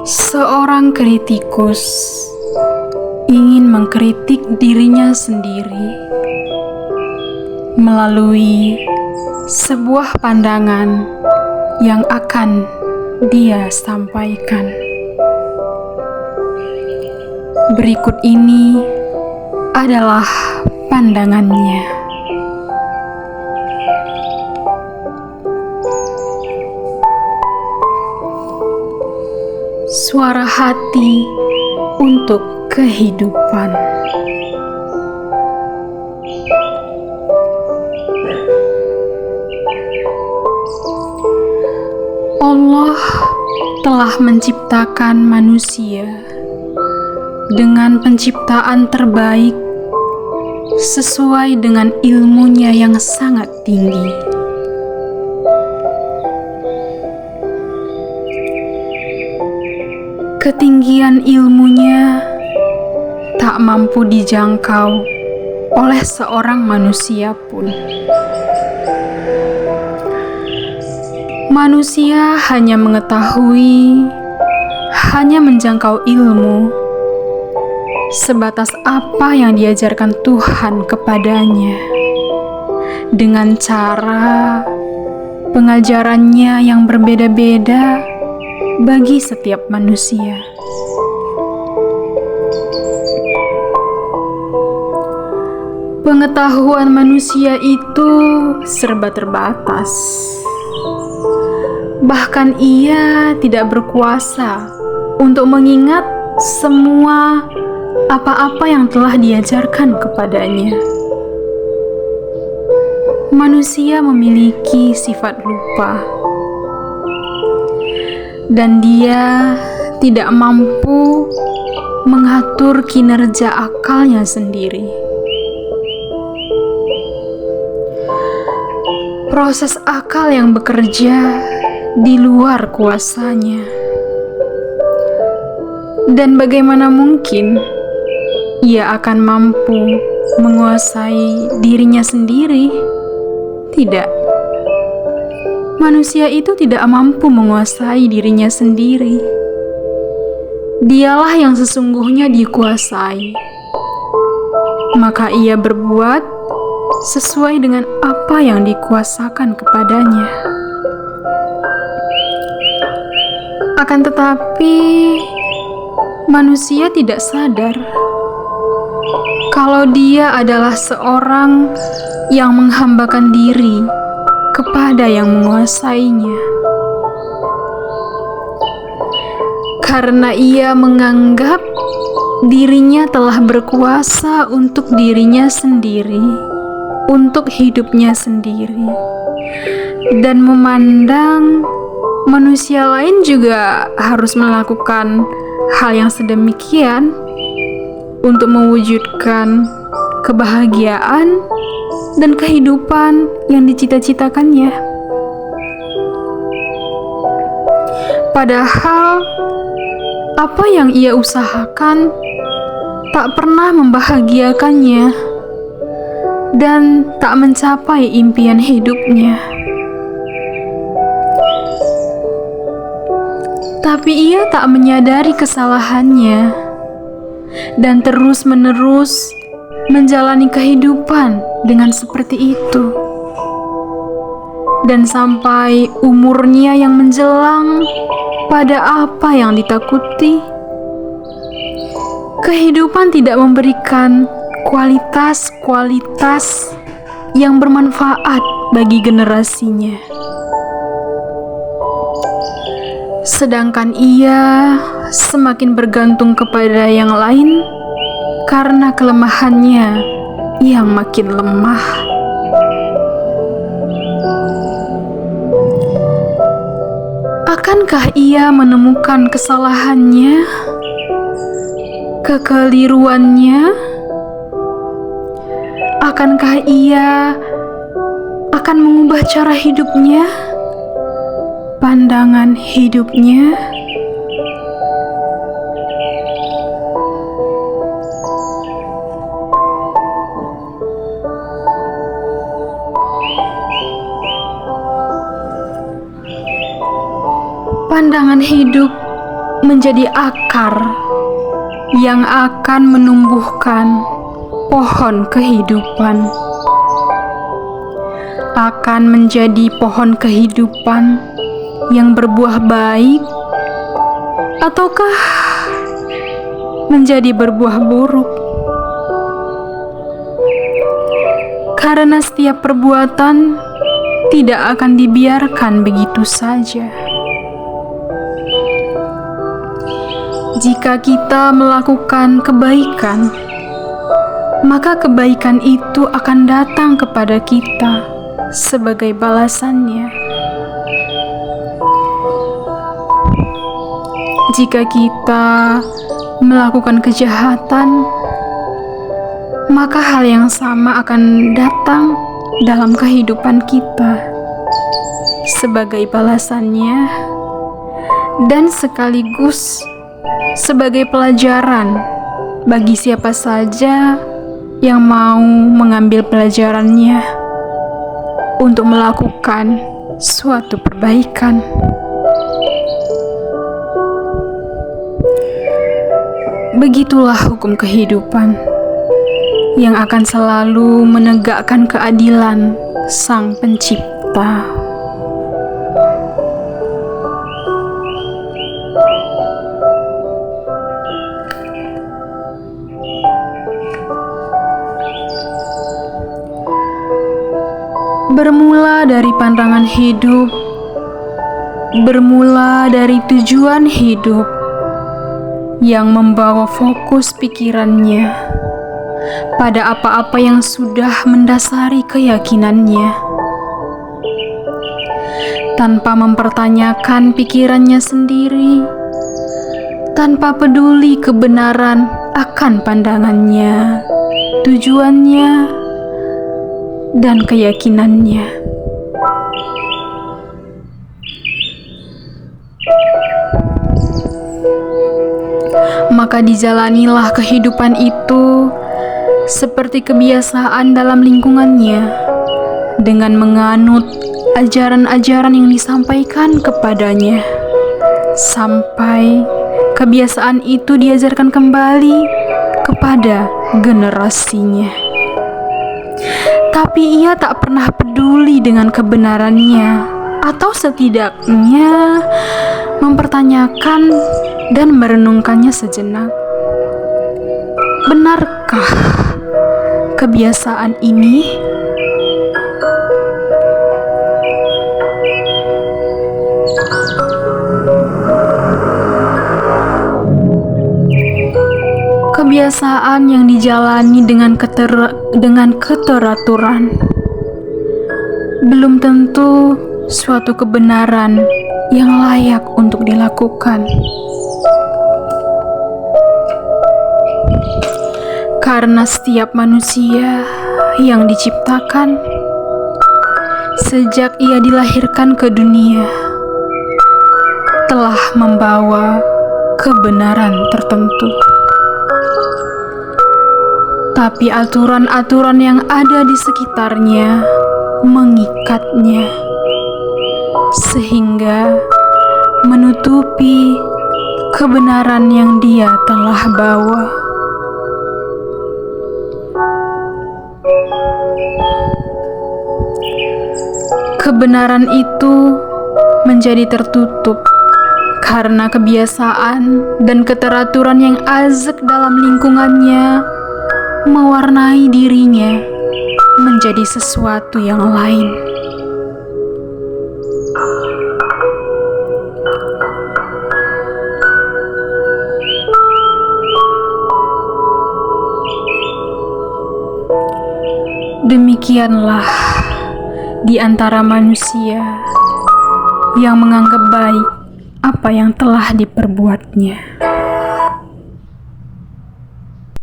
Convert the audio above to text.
Seorang kritikus ingin mengkritik dirinya sendiri melalui sebuah pandangan yang akan dia sampaikan. Berikut ini adalah pandangannya. Suara hati untuk kehidupan. Allah telah menciptakan manusia dengan penciptaan terbaik sesuai dengan ilmunya yang sangat tinggi. Ketinggian ilmunya tak mampu dijangkau oleh seorang manusia pun. Manusia hanya menjangkau ilmu sebatas apa yang diajarkan Tuhan kepadanya, dengan cara pengajarannya yang berbeda-beda bagi setiap manusia. Pengetahuan manusia itu serba terbatas. Bahkan ia tidak berkuasa untuk mengingat semua apa-apa yang telah diajarkan kepadanya. Manusia memiliki sifat lupa, dan dia tidak mampu mengatur kinerja akalnya sendiri. Proses akal yang bekerja di luar kuasanya. Dan bagaimana mungkin ia akan mampu menguasai dirinya sendiri? Tidak. Manusia itu tidak mampu menguasai dirinya sendiri. Dialah yang sesungguhnya dikuasai. Maka ia berbuat sesuai dengan apa yang dikuasakan kepadanya. Akan tetapi, manusia tidak sadar kalau dia adalah seorang yang menghambakan diri kepada yang menguasainya. Karena ia menganggap dirinya telah berkuasa untuk dirinya sendiri, untuk hidupnya sendiri, dan memandang manusia lain juga harus melakukan hal yang sedemikian untuk mewujudkan kebahagiaan dan kehidupan yang dicita-citakannya. Padahal apa yang ia usahakan tak pernah membahagiakannya dan tak mencapai impian hidupnya. Tapi ia tak menyadari kesalahannya dan terus-menerus menjalani kehidupan dengan seperti itu. Dan sampai umurnya yang menjelang pada apa yang ditakuti, kehidupan tidak memberikan kualitas-kualitas yang bermanfaat bagi generasinya. Sedangkan ia semakin bergantung kepada yang lain karena kelemahannya yang makin lemah. Akankah ia menemukan kesalahannya, kekeliruannya? Akankah ia akan mengubah cara hidupnya, pandangan hidupnya? pandangan hidup menjadi akar yang akan menumbuhkan pohon kehidupan. Akan menjadi pohon kehidupan yang berbuah baik, ataukah menjadi berbuah buruk? Karena setiap perbuatan tidak akan dibiarkan begitu saja. Jika kita melakukan kebaikan, maka kebaikan itu akan datang kepada kita sebagai balasannya. Jika kita melakukan kejahatan, maka hal yang sama akan datang dalam kehidupan kita sebagai balasannya, dan sekaligus sebagai pelajaran bagi siapa saja yang mau mengambil pelajarannya untuk melakukan suatu perbaikan. Begitulah hukum kehidupan yang akan selalu menegakkan keadilan Sang Pencipta. Bermula dari pandangan hidup, bermula dari tujuan hidup yang membawa fokus pikirannya pada apa-apa yang sudah mendasari keyakinannya, tanpa mempertanyakan pikirannya sendiri, tanpa peduli kebenaran akan pandangannya, tujuannya, dan keyakinannya. Maka dijalanilah kehidupan itu seperti kebiasaan dalam lingkungannya, dengan menganut ajaran-ajaran yang disampaikan kepadanya, sampai kebiasaan itu diajarkan kembali kepada generasinya. Tapi ia tak pernah peduli dengan kebenarannya, atau setidaknya mempertanyakan dan merenungkannya sejenak. Benarkah kebiasaan ini? Kebiasaan yang dijalani dengan keteraturan belum tentu suatu kebenaran yang layak untuk dilakukan. Karena setiap manusia yang diciptakan sejak ia dilahirkan ke dunia telah membawa kebenaran tertentu. Tapi aturan-aturan yang ada di sekitarnya mengikatnya, sehingga menutupi kebenaran yang dia telah bawa. Kebenaran itu menjadi tertutup karena kebiasaan dan keteraturan yang azak dalam lingkungannya mewarnai dirinya menjadi sesuatu yang lain. Demikianlah di antara manusia yang menganggap baik apa yang telah diperbuatnya.